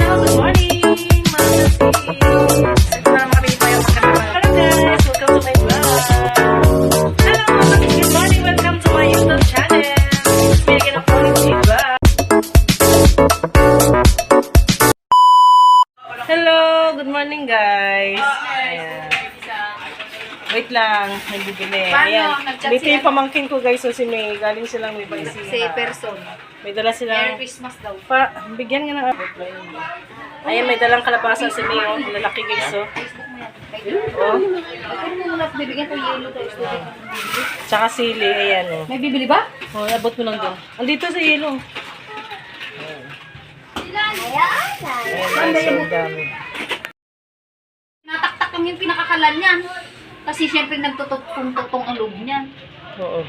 good morning, mga kapatid. Nagsama kami tayo sa kanila. Hello guys, welcome to my vlog. Hello mga kapatid, good morning, welcome to my YouTube channel. It's me again, Apology Vlog. Hello, good morning guys. Ayan. Wait lang, nagbibili. Ayan. Dito yung pamangkin ko guys, so si May. Galing silang may baisi. Si person. May dala silang... Merry Christmas daw. Bigyan nga ng... Ayan, may dalang kalabasa si May, oh. Lalaki guys, oh. Oh. Ano mo na bibigyan ko yelo to? Tsaka sili, ayan, oh. May bibili ba? Oh, abot mo lang doon. Andito sa yelo. Ayan guys, so dami. Nataktak lang yung pinakakalan niyan. Kasi siyempre nagtutong-tutong ang loob niyan. Oo.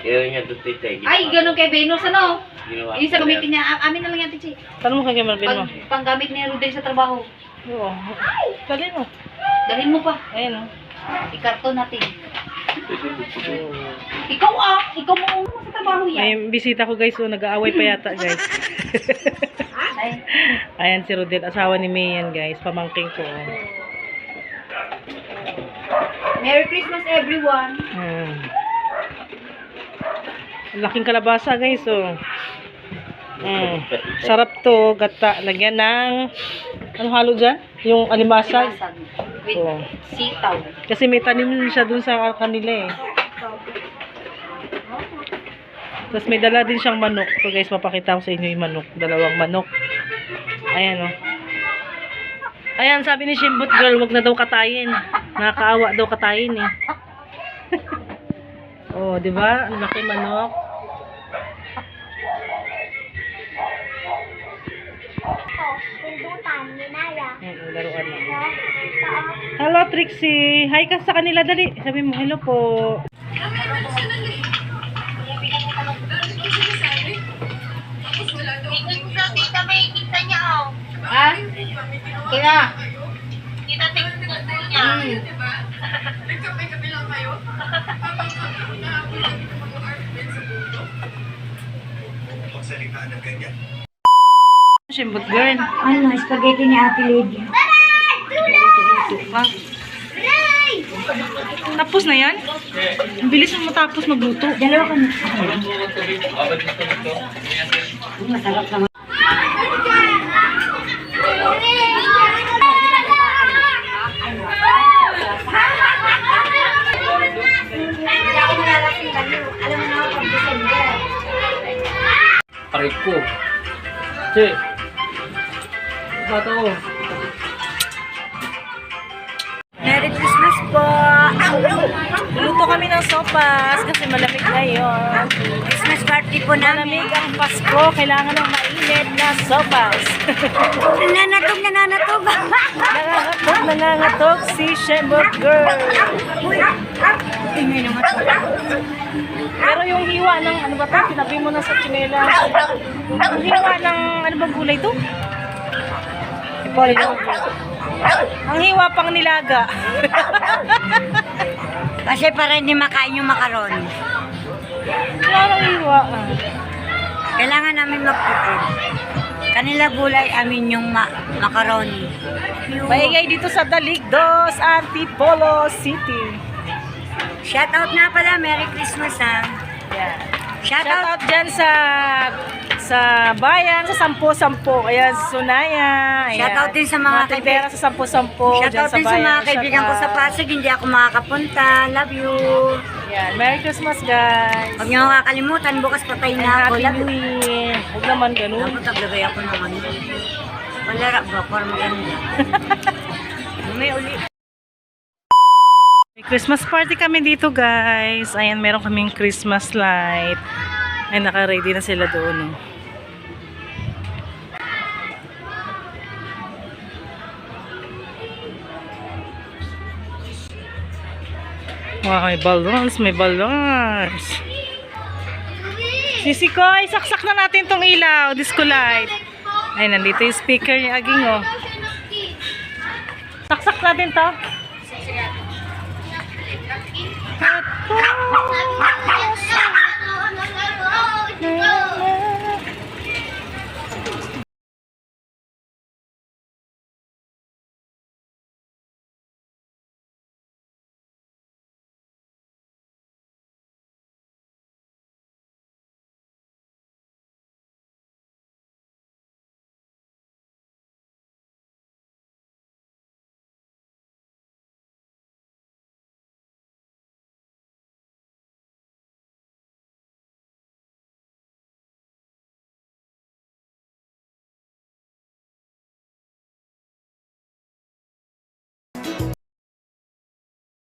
Ayaw niya doon tayo. Ay, ganun kay Venus, ano? Ginawa Yung sa gamitin niya, amin na lang yan, Tichi. Tanong mo kay Marvin mo. Panggamit niya Rudy sa trabaho. Oo. Dali mo. Dalhin mo pa. Ayan, oh. Ikarton natin. Ikaw mo sa trabaho yan. May bisita ko guys, so nag-aaway pa yata guys. Ay, Ayan si Rodel, asawa ni May yan guys, pamangking ko. Merry Christmas everyone. Laking kalabasa guys, oh. Sarap to, gata. Lagyan ng, ano halo dyan? Yung alimasag. Ilasag. With Oo. sitaw. Kasi may tanim siya dun sa kanila eh. Tapos may dala din siyang manok. So guys, mapakita ko sa inyo yung manok. Dalawang manok. Ayan, oh. Ayan, sabi ni Shimbot girl, wag na daw katayin. Nakakaawa daw katayin eh. Oh, di ba? Ang laki manok. Laruan mo. Hello, Trixie. Hi ka sa kanila, dali. Sabi mo, hello po. Ha? Kaya? Shimbot girl. Ano, spaghetti ni Ate Lady. Luto-luto ka. Tapos na yan? Ang bilis mo matapos magluto. Dalawa ka na. Masarap naman. Alam mo na ako pag December. Parit ko. Che. Bata ko. Merry Christmas po! Luto kami ng sopas kasi malamig ngayon. Christmas party po namin. Malamig ang Pasko, kailangan ng mainit na sopas. Nananatog. Nangangatog si Shimbot girl. Tingnan naman po. Pero yung hiwa ng, ano ba ito? Tinabi mo na sa tsinelas. Yung hiwa ng, ano bang gulay ito? Ang hiwa pang nilaga. Kasi para hindi makain yung macaroni. Wala nang hiwa. Kailangan namin magtipid. Kanila gulay, amin yung macaroni. Maingay dito sa Daligdos, Antipolo City. Shoutout nga pala, Merry Christmas ha. Yan. Shoutout. Shoutout dyan sa bayan, sa Sampo-Sampo. Ayan, Sunaya. Ayan. Shoutout din sa mga tindera sa Sampo-Sampo. Shoutout din sa mga kaibigan ko sa Pasig, hindi ako makakapunta. Love you. Yan. Merry Christmas guys. Huwag niyo kakalimutan, bukas patay And na ako. Happy Love New you. Year. Huwag naman ganun. Dapat taglagay ako naman. Wala ba? Para maganda. May uli. May Christmas party kami dito guys. Ayan, meron kaming Christmas light. Ay, naka-ready na sila doon. Oh. Wow, may balloons, may balloons. Sisi ko, saksak na natin tong ilaw, disco light. Ay, nandito yung speaker ni Aging, oh. Saksak natin to. Ito.